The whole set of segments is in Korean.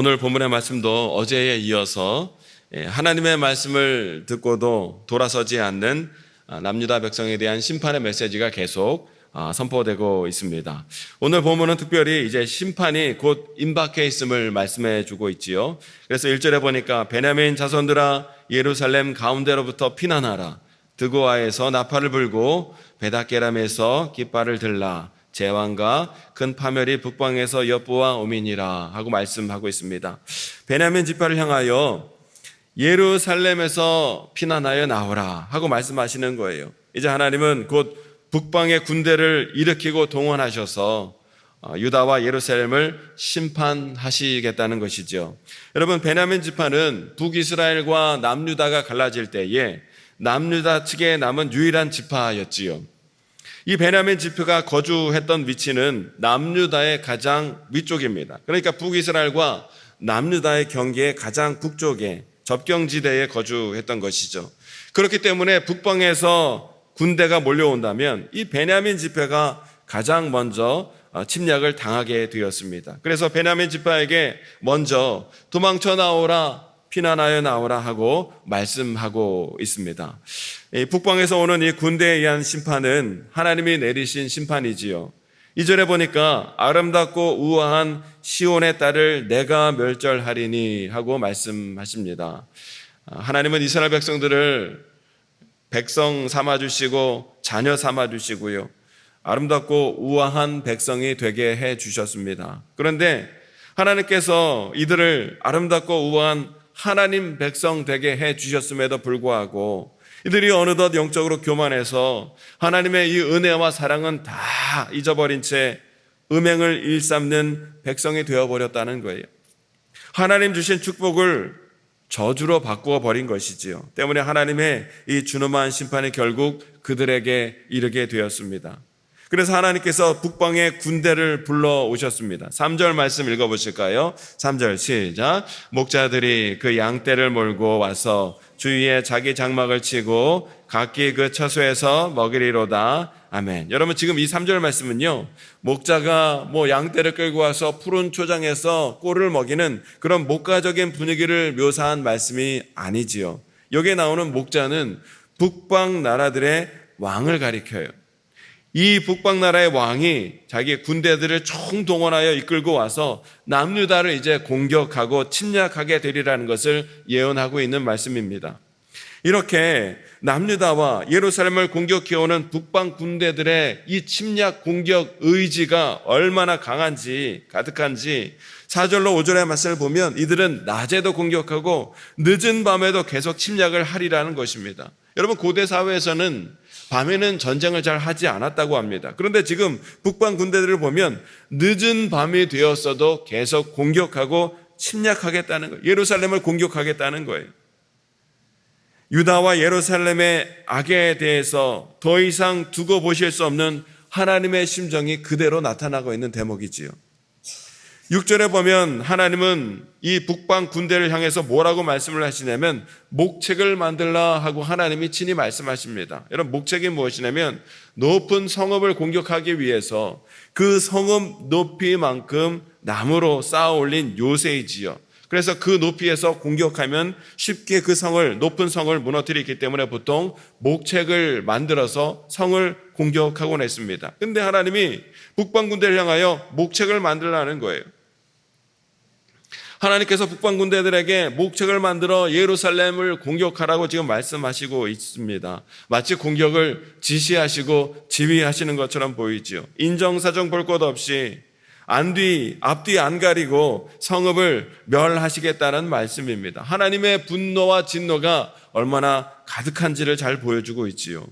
오늘 본문의 말씀도 어제에 이어서 하나님의 말씀을 듣고도 돌아서지 않는 남유다 백성에 대한 심판의 메시지가 계속 선포되고 있습니다. 오늘 본문은 특별히 이제 심판이 곧 임박해 있음을 말씀해 주고 있지요. 그래서 1절에 보니까 베냐민 자손들아 예루살렘 가운데로부터 피난하라. 드고아에서 나팔을 불고 베다게람에서 깃발을 들라. 제왕과 큰 파멸이 북방에서 여부와 오민이라 하고 말씀하고 있습니다. 베냐민 지파를 향하여 예루살렘에서 피난하여 나오라 하고 말씀하시는 거예요. 이제 하나님은 곧 북방의 군대를 일으키고 동원하셔서 유다와 예루살렘을 심판하시겠다는 것이죠. 여러분, 베냐민 지파는 북이스라엘과 남유다가 갈라질 때에 남유다 측에 남은 유일한 지파였지요. 이 베냐민 지파가 거주했던 위치는 남유다의 가장 위쪽입니다. 그러니까 북이스라엘과 남유다의 경계의 가장 북쪽에 접경지대에 거주했던 것이죠. 그렇기 때문에 북방에서 군대가 몰려온다면 이 베냐민 지파가 가장 먼저 침략을 당하게 되었습니다. 그래서 베냐민 지파에게 먼저 도망쳐 나오라, 피난하여 나오라 하고 말씀하고 있습니다. 북방에서 오는 이 군대에 의한 심판은 하나님이 내리신 심판이지요. 2절에 보니까 아름답고 우아한 시온의 딸을 내가 멸절하리니 하고 말씀하십니다. 하나님은 이스라엘 백성들을 백성 삼아주시고 자녀 삼아주시고요, 아름답고 우아한 백성이 되게 해주셨습니다. 그런데 하나님께서 이들을 아름답고 우아한 하나님 백성 되게 해주셨음에도 불구하고 이들이 어느덧 영적으로 교만해서 하나님의 이 은혜와 사랑은 다 잊어버린 채 음행을 일삼는 백성이 되어버렸다는 거예요. 하나님 주신 축복을 저주로 바꾸어 버린 것이지요. 때문에 하나님의 이 준엄한 심판이 결국 그들에게 이르게 되었습니다. 그래서 하나님께서 북방의 군대를 불러오셨습니다. 3절 말씀 읽어보실까요? 3절 시작. 목자들이 그 양떼를 몰고 와서 주위에 자기 장막을 치고 각기 그 처소에서 먹이리로다. 아멘. 여러분, 지금 이 3절 말씀은요, 목자가 양떼를 끌고 와서 푸른 초장에서 꼴을 먹이는 그런 목가적인 분위기를 묘사한 말씀이 아니지요. 여기에 나오는 목자는 북방 나라들의 왕을 가리켜요. 이 북방 나라의 왕이 자기 군대들을 총동원하여 이끌고 와서 남유다를 이제 공격하고 침략하게 되리라는 것을 예언하고 있는 말씀입니다. 이렇게 남유다와 예루살렘을 공격해오는 북방 군대들의 이 침략 공격 의지가 얼마나 강한지, 가득한지 4절로 5절의 말씀을 보면 이들은 낮에도 공격하고 늦은 밤에도 계속 침략을 하리라는 것입니다. 여러분, 고대 사회에서는 밤에는 전쟁을 잘 하지 않았다고 합니다. 그런데 지금 북방 군대들을 보면 늦은 밤이 되었어도 계속 공격하고 침략하겠다는 거예요. 예루살렘을 공격하겠다는 거예요. 유다와 예루살렘의 악에 대해서 더 이상 두고 보실 수 없는 하나님의 심정이 그대로 나타나고 있는 대목이지요. 6절에 보면 하나님은 이 북방 군대를 향해서 뭐라고 말씀을 하시냐면 목책을 만들라 하고 하나님이 친히 말씀하십니다. 여러분, 목책이 무엇이냐면 높은 성읍을 공격하기 위해서 그 성읍 높이만큼 나무로 쌓아 올린 요새이지요. 그래서 그 높이에서 공격하면 쉽게 그 성을, 높은 성을 무너뜨리기 때문에 보통 목책을 만들어서 성을 공격하곤 했습니다. 그런데 하나님이 북방 군대를 향하여 목책을 만들라는 거예요. 하나님께서 북방 군대들에게 목책을 만들어 예루살렘을 공격하라고 지금 말씀하시고 있습니다. 마치 공격을 지시하시고 지휘하시는 것처럼 보이지요. 인정사정 볼 것 없이 앞뒤 안 가리고 성읍을 멸하시겠다는 말씀입니다. 하나님의 분노와 진노가 얼마나 가득한지를 잘 보여주고 있지요.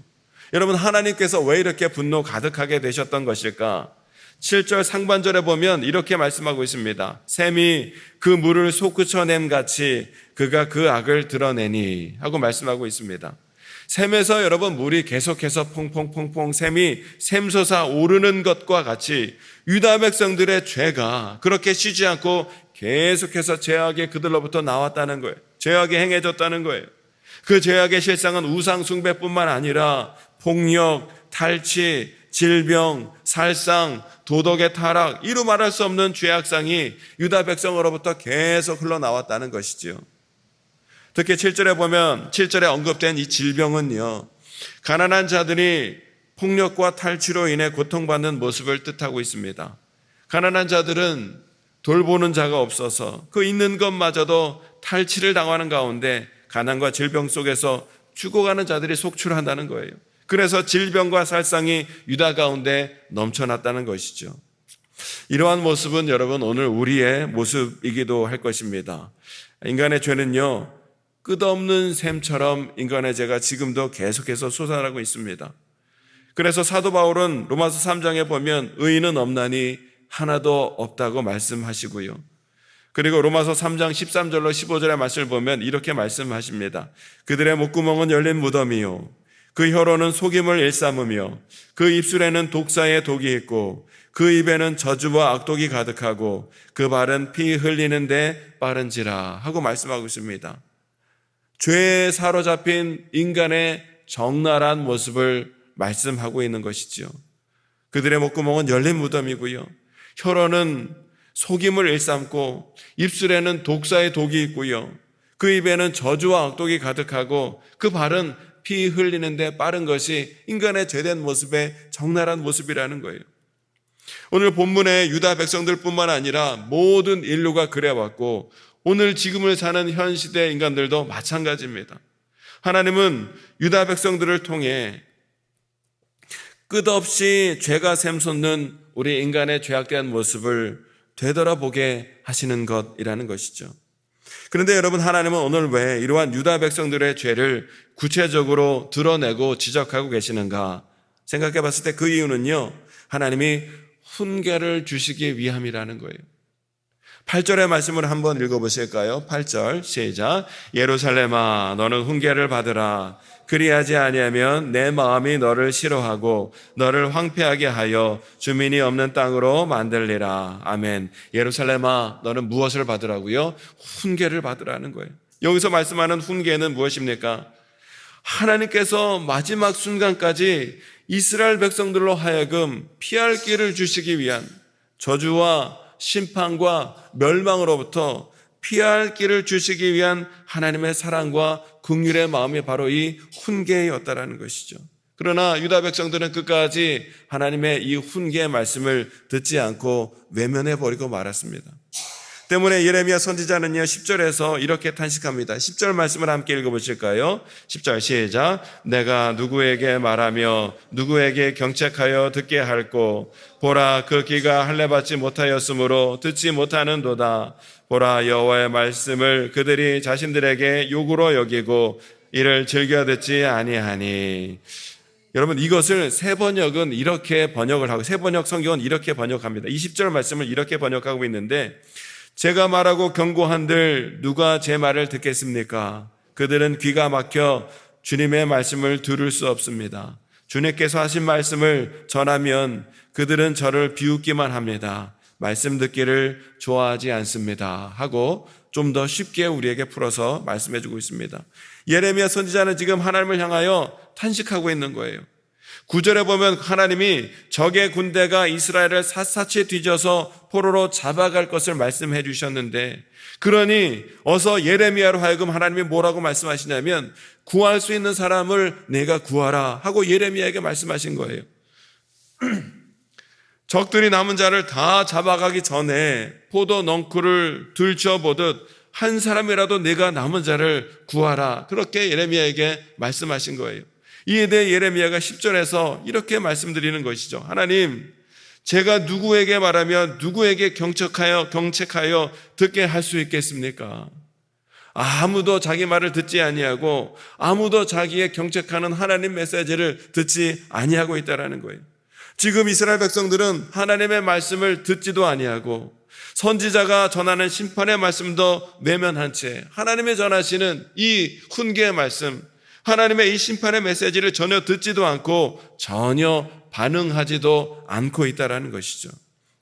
여러분, 하나님께서 왜 이렇게 분노 가득하게 되셨던 것일까? 7절 상반절에 보면 이렇게 말씀하고 있습니다. 샘이 그 물을 솟구쳐냄 같이 그가 그 악을 드러내니 하고 말씀하고 있습니다. 샘에서 여러분 물이 계속해서 퐁퐁퐁퐁 샘이 샘솟아 오르는 것과 같이 유다 백성들의 죄가 그렇게 쉬지 않고 계속해서 죄악이 그들로부터 나왔다는 거예요. 죄악이 행해졌다는 거예요. 그 죄악의 실상은 우상 숭배뿐만 아니라 폭력, 탈취, 질병, 살상, 도덕의 타락, 이루 말할 수 없는 죄악상이 유다 백성으로부터 계속 흘러나왔다는 것이지요. 특히 7절에 보면 7절에 언급된 이 질병은요, 가난한 자들이 폭력과 탈취로 인해 고통받는 모습을 뜻하고 있습니다. 가난한 자들은 돌보는 자가 없어서 그 있는 것마저도 탈취를 당하는 가운데 가난과 질병 속에서 죽어가는 자들이 속출한다는 거예요. 그래서 질병과 살상이 유다 가운데 넘쳐났다는 것이죠. 이러한 모습은 여러분 오늘 우리의 모습이기도 할 것입니다. 인간의 죄는요, 끝없는 샘처럼 인간의 죄가 지금도 계속해서 솟아나고 있습니다. 그래서 사도 바울은 로마서 3장에 보면 의인은 없나니 하나도 없다고 말씀하시고요. 그리고 로마서 3장 13절로 15절의 말씀을 보면 이렇게 말씀하십니다. 그들의 목구멍은 열린 무덤이요, 그 혀로는 속임을 일삼으며 그 입술에는 독사의 독이 있고 그 입에는 저주와 악독이 가득하고 그 발은 피 흘리는데 빠른지라 하고 말씀하고 있습니다. 죄에 사로잡힌 인간의 적나라한 모습을 말씀하고 있는 것이지요. 그들의 목구멍은 열린 무덤이고요, 혀로는 속임을 일삼고 입술에는 독사의 독이 있고요, 그 입에는 저주와 악독이 가득하고 그 발은 피 흘리는데 빠른 것이 인간의 죄된 모습의 적나라한 모습이라는 거예요. 오늘 본문의 유다 백성들뿐만 아니라 모든 인류가 그래왔고 오늘 지금을 사는 현 시대 인간들도 마찬가지입니다. 하나님은 유다 백성들을 통해 끝없이 죄가 샘솟는 우리 인간의 죄악된 모습을 되돌아보게 하시는 것이라는 것이죠. 그런데 여러분, 하나님은 오늘 왜 이러한 유다 백성들의 죄를 구체적으로 드러내고 지적하고 계시는가 생각해 봤을 때 그 이유는요, 하나님이 훈계를 주시기 위함이라는 거예요. 8절의 말씀을 한번 읽어보실까요? 8절 시작. 예루살렘아 너는 훈계를 받으라. 그리하지 아니하면 내 마음이 너를 싫어하고 너를 황폐하게 하여 주민이 없는 땅으로 만들리라. 아멘. 예루살렘아 너는 무엇을 받으라고요? 훈계를 받으라는 거예요. 여기서 말씀하는 훈계는 무엇입니까? 하나님께서 마지막 순간까지 이스라엘 백성들로 하여금 피할 길을 주시기 위한 저주와 심판과 멸망으로부터 피할 길을 주시기 위한 하나님의 사랑과 긍휼의 마음이 바로 이 훈계였다라는 것이죠. 그러나 유다 백성들은 끝까지 하나님의 이 훈계의 말씀을 듣지 않고 외면해 버리고 말았습니다. 때문에 예레미야 선지자는요 10절에서 이렇게 탄식합니다. 10절 말씀을 함께 읽어보실까요? 10절 시작. 내가 누구에게 말하며 누구에게 경책하여 듣게 할꼬. 보라 그 귀가 할례받지 못하였으므로 듣지 못하는도다. 보라 여호와의 말씀을 그들이 자신들에게 욕으로 여기고 이를 즐겨 듣지 아니하니. 여러분, 이것을 세번역은 이렇게 번역을 하고 세번역 성경은 이렇게 번역합니다. 20절 말씀을 이렇게 번역하고 있는데, 제가 말하고 경고한들 누가 제 말을 듣겠습니까? 그들은 귀가 막혀 주님의 말씀을 들을 수 없습니다. 주님께서 하신 말씀을 전하면 그들은 저를 비웃기만 합니다. 말씀 듣기를 좋아하지 않습니다. 하고 좀 더 쉽게 우리에게 풀어서 말씀해 주고 있습니다. 예레미야 선지자는 지금 하나님을 향하여 탄식하고 있는 거예요. 9절에 보면 하나님이 적의 군대가 이스라엘을 샅샅이 뒤져서 포로로 잡아갈 것을 말씀해 주셨는데, 그러니 어서 예레미야로 하여금 하나님이 뭐라고 말씀하시냐면 구할 수 있는 사람을 내가 구하라 하고 예레미야에게 말씀하신 거예요. 적들이 남은 자를 다 잡아가기 전에 포도 넝쿨을 들춰보듯 한 사람이라도 내가 남은 자를 구하라, 그렇게 예레미야에게 말씀하신 거예요. 이에 대해 예레미야가 10절에서 이렇게 말씀드리는 것이죠. 하나님, 제가 누구에게 말하면 누구에게 경책하여 듣게 할 수 있겠습니까? 아무도 자기 말을 듣지 아니하고 아무도 자기의 경책하는 하나님 메시지를 듣지 아니하고 있다라는 거예요. 지금 이스라엘 백성들은 하나님의 말씀을 듣지도 아니하고 선지자가 전하는 심판의 말씀도 외면한 채 하나님의 전하시는 이 훈계의 말씀, 하나님의 이 심판의 메시지를 전혀 듣지도 않고 전혀 반응하지도 않고 있다라는 것이죠.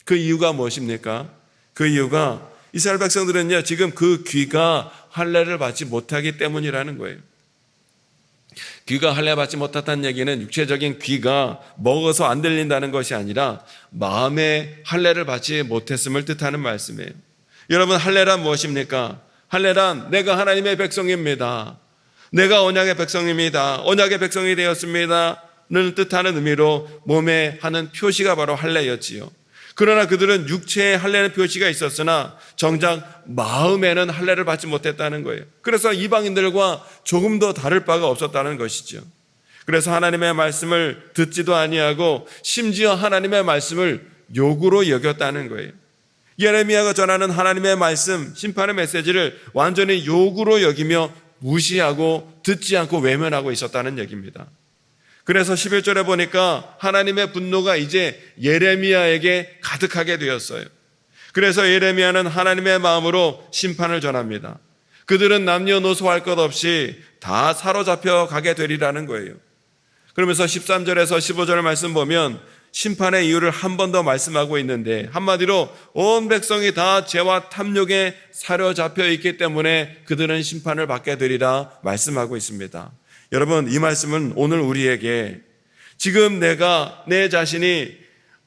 그 이유가 무엇입니까? 그 이유가 이스라엘 백성들은요 지금 그 귀가 할례를 받지 못하기 때문이라는 거예요. 귀가 할례 받지 못했다는 얘기는 육체적인 귀가 먹어서 안 들린다는 것이 아니라 마음의 할례를 받지 못했음을 뜻하는 말씀이에요. 여러분, 할례란 무엇입니까? 할례란 내가 하나님의 백성입니다, 내가 언약의 백성입니다, 언약의 백성이 되었습니다를 뜻하는 의미로 몸에 하는 표시가 바로 할례였지요. 그러나 그들은 육체에 할례는 표시가 있었으나 정작 마음에는 할례를 받지 못했다는 거예요. 그래서 이방인들과 조금 더 다를 바가 없었다는 것이죠. 그래서 하나님의 말씀을 듣지도 아니하고 심지어 하나님의 말씀을 욕으로 여겼다는 거예요. 예레미야가 전하는 하나님의 말씀, 심판의 메시지를 완전히 욕으로 여기며 무시하고 듣지 않고 외면하고 있었다는 얘기입니다. 그래서 11절에 보니까 하나님의 분노가 이제 예레미야에게 가득하게 되었어요. 그래서 예레미야는 하나님의 마음으로 심판을 전합니다. 그들은 남녀노소 할 것 없이 다 사로잡혀 가게 되리라는 거예요. 그러면서 13절에서 15절 말씀 보면 심판의 이유를 한 번 더 말씀하고 있는데, 한마디로 온 백성이 다 죄와 탐욕에 사로잡혀 있기 때문에 그들은 심판을 받게 되리라 말씀하고 있습니다. 여러분, 이 말씀은 오늘 우리에게 지금 내가 내 자신이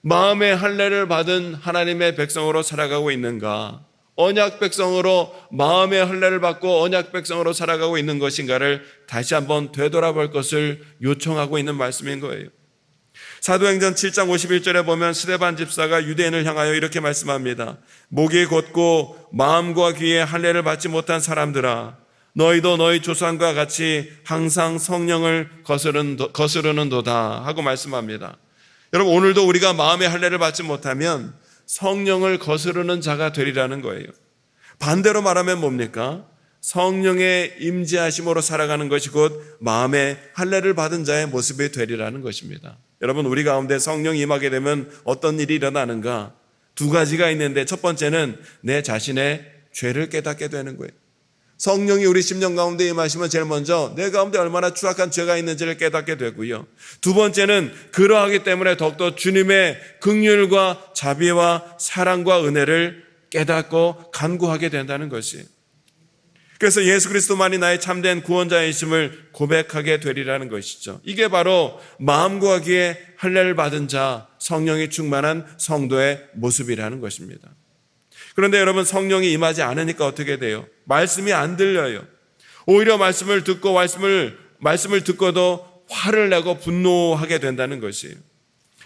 마음의 할례를 받은 하나님의 백성으로 살아가고 있는가, 언약 백성으로 마음의 할례를 받고 언약 백성으로 살아가고 있는 것인가를 다시 한번 되돌아볼 것을 요청하고 있는 말씀인 거예요. 사도행전 7장 51절에 보면 스데반 집사가 유대인을 향하여 이렇게 말씀합니다. 목이 곧고 마음과 귀에 할례를 받지 못한 사람들아, 너희도 너희 조상과 같이 항상 성령을 거스르는도다 하고 말씀합니다. 여러분, 오늘도 우리가 마음의 할례를 받지 못하면 성령을 거스르는 자가 되리라는 거예요. 반대로 말하면 뭡니까? 성령의 임재하심으로 살아가는 것이 곧 마음의 할례를 받은 자의 모습이 되리라는 것입니다. 여러분, 우리 가운데 성령이 임하게 되면 어떤 일이 일어나는가? 두 가지가 있는데, 첫 번째는 내 자신의 죄를 깨닫게 되는 거예요. 성령이 우리 심령 가운데 임하시면 제일 먼저 내 가운데 얼마나 추악한 죄가 있는지를 깨닫게 되고요. 두 번째는 그러하기 때문에 더욱더 주님의 긍휼과 자비와 사랑과 은혜를 깨닫고 간구하게 된다는 것이에요. 그래서 예수 그리스도만이 나의 참된 구원자이심을 고백하게 되리라는 것이죠. 이게 바로 마음과 귀에 할례를 받은 자, 성령이 충만한 성도의 모습이라는 것입니다. 그런데 여러분, 성령이 임하지 않으니까 어떻게 돼요? 말씀이 안 들려요. 오히려 말씀을 듣고도 화를 내고 분노하게 된다는 것이에요.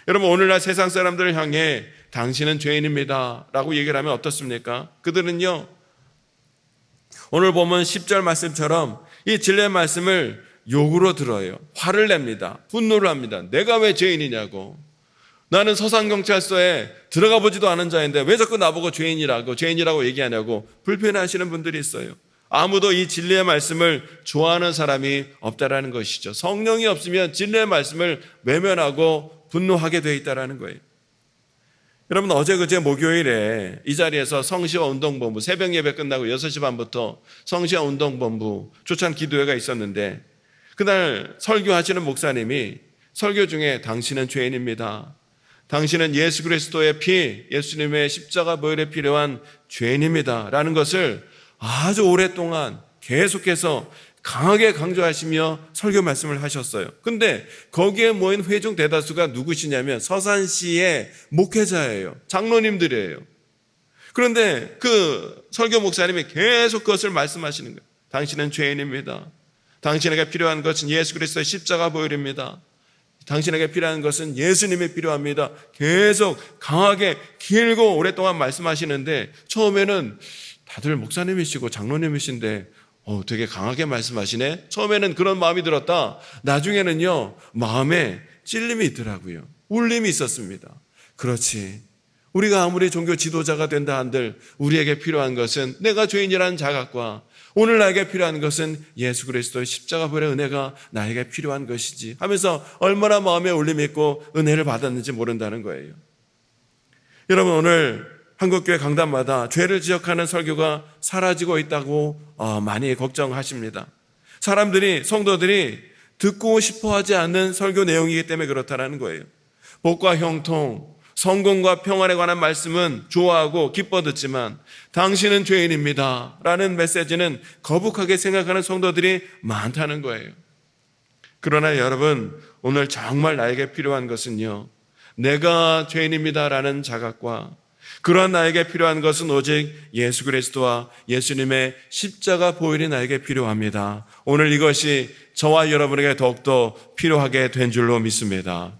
여러분, 오늘날 세상 사람들을 향해 당신은 죄인입니다 라고 얘기를 하면 어떻습니까? 그들은요, 오늘 보면 10절 말씀처럼 이 진리의 말씀을 욕으로 들어요. 화를 냅니다. 분노를 합니다. 내가 왜 죄인이냐고. 나는 서산경찰서에 들어가 보지도 않은 자인데 왜 자꾸 나보고 죄인이라고 얘기하냐고 불편해하시는 분들이 있어요. 아무도 이 진리의 말씀을 좋아하는 사람이 없다라는 것이죠. 성령이 없으면 진리의 말씀을 외면하고 분노하게 되어 있다라는 거예요. 여러분, 어제 그제 목요일에 이 자리에서 성시와 운동본부, 새벽 예배 끝나고 6시 반부터 성시와 운동본부 초청 기도회가 있었는데, 그날 설교하시는 목사님이 설교 중에 당신은 죄인입니다, 당신은 예수 그리스도의 피, 예수님의 십자가 보혈에 필요한 죄인입니다 라는 것을 아주 오랫동안 계속해서 강하게 강조하시며 설교 말씀을 하셨어요. 근데 거기에 모인 회중 대다수가 누구시냐면 서산시의 목회자예요. 장로님들이에요. 그런데 그 설교 목사님이 계속 그것을 말씀하시는 거예요. 당신은 죄인입니다. 당신에게 필요한 것은 예수 그리스도의 십자가 보혈입니다. 당신에게 필요한 것은 예수님이 필요합니다. 계속 강하게 길고 오랫동안 말씀하시는데, 처음에는 다들 목사님이시고 장로님이신데 되게 강하게 말씀하시네. 처음에는 그런 마음이 들었다. 나중에는요, 마음에 찔림이 있더라고요. 울림이 있었습니다. 그렇지, 우리가 아무리 종교 지도자가 된다 한들 우리에게 필요한 것은 내가 죄인이라는 자각과 오늘 나에게 필요한 것은 예수 그리스도의 십자가 보혈의 은혜가 나에게 필요한 것이지 하면서 얼마나 마음에 울림이 있고 은혜를 받았는지 모른다는 거예요. 여러분, 오늘 한국교회 강단마다 죄를 지적하는 설교가 사라지고 있다고 많이 걱정하십니다. 사람들이, 성도들이 듣고 싶어하지 않는 설교 내용이기 때문에 그렇다는 거예요. 복과 형통, 성공과 평안에 관한 말씀은 좋아하고 기뻐 듣지만 당신은 죄인입니다 라는 메시지는 거북하게 생각하는 성도들이 많다는 거예요. 그러나 여러분, 오늘 정말 나에게 필요한 것은요, 내가 죄인입니다라는 자각과 그러한 나에게 필요한 것은 오직 예수 그리스도와 예수님의 십자가 보혈이 나에게 필요합니다. 오늘 이것이 저와 여러분에게 더욱더 필요하게 된 줄로 믿습니다.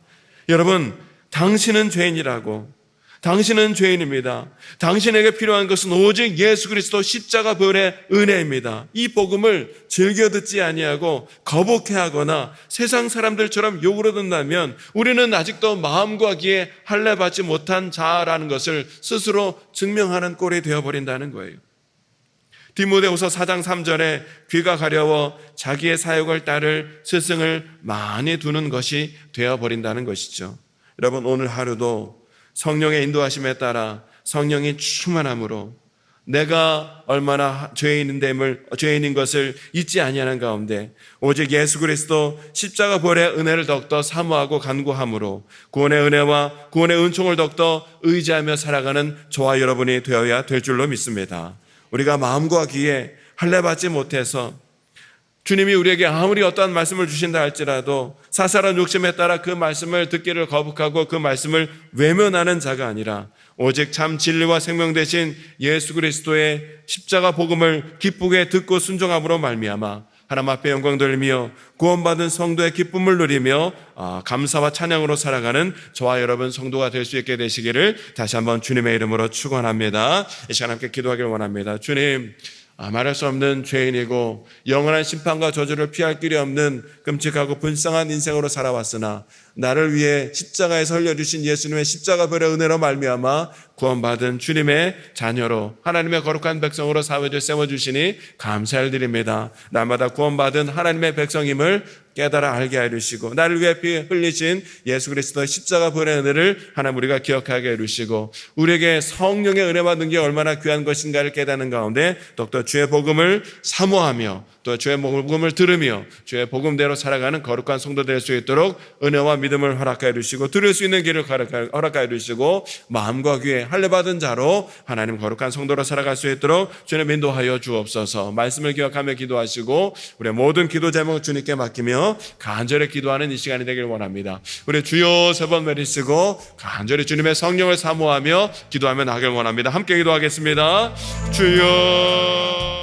여러분, 당신은 죄인이라고, 당신은 죄인입니다. 당신에게 필요한 것은 오직 예수 그리스도 십자가 보혈의 은혜입니다. 이 복음을 즐겨 듣지 아니하고 거북해하거나 세상 사람들처럼 욕으로 듣는다면 우리는 아직도 마음과 귀에 할례받지 못한 자라는 것을 스스로 증명하는 꼴이 되어버린다는 거예요. 디모데후서 4장 3절에 귀가 가려워 자기의 사역을 따를 스승을 많이 두는 것이 되어버린다는 것이죠. 여러분, 오늘 하루도 성령의 인도하심에 따라 성령이 충만함으로 내가 얼마나 죄인인 것을 잊지 아니하는 가운데 오직 예수 그리스도 십자가 보혈의 은혜를 더욱더 사모하고 간구함으로 구원의 은혜와 구원의 은총을 더욱더 의지하며 살아가는 저와 여러분이 되어야 될 줄로 믿습니다. 우리가 마음과 귀에 할례받지 못해서 주님이 우리에게 아무리 어떠한 말씀을 주신다 할지라도 사사로운 욕심에 따라 그 말씀을 듣기를 거북하고 그 말씀을 외면하는 자가 아니라 오직 참 진리와 생명 되신 예수 그리스도의 십자가 복음을 기쁘게 듣고 순종함으로 말미암아 하나님 앞에 영광 돌리며 구원받은 성도의 기쁨을 누리며 감사와 찬양으로 살아가는 저와 여러분 성도가 될 수 있게 되시기를 다시 한번 주님의 이름으로 축원합니다. 이 시간 함께 기도하기를 원합니다. 주님, 말할 수 없는 죄인이고 영원한 심판과 저주를 피할 길이 없는 끔찍하고 불쌍한 인생으로 살아왔으나 나를 위해 십자가에서 흘려주신 예수님의 십자가 보혈의 은혜로 말미암아 구원받은 주님의 자녀로 하나님의 거룩한 백성으로 사회를 세워주시니 감사를 드립니다. 날마다 구원받은 하나님의 백성임을 깨달아 알게 해주시고 나를 위해 피 흘리신 예수 그리스도의 십자가 보혈의 은혜를 하나님 우리가 기억하게 해주시고 우리에게 성령의 은혜 받는 게 얼마나 귀한 것인가를 깨닫는 가운데 더욱더 주의 복음을 사모하며 또 주의 복음을 들으며 주의 복음대로 살아가는 거룩한 성도 될 수 있도록 은혜와 믿음을 허락하여 주시고 들을 수 있는 길을 허락하여 주시고 마음과 귀에 할례받은 자로 하나님 거룩한 성도로 살아갈 수 있도록 주님 인도하여 주옵소서. 말씀을 기억하며 기도하시고 우리의 모든 기도 제목 주님께 맡기며 간절히 기도하는 이 시간이 되길 원합니다. 우리 주여 세 번 외치시고 간절히 주님의 성령을 사모하며 기도하며 나가길 원합니다. 함께 기도하겠습니다. 주여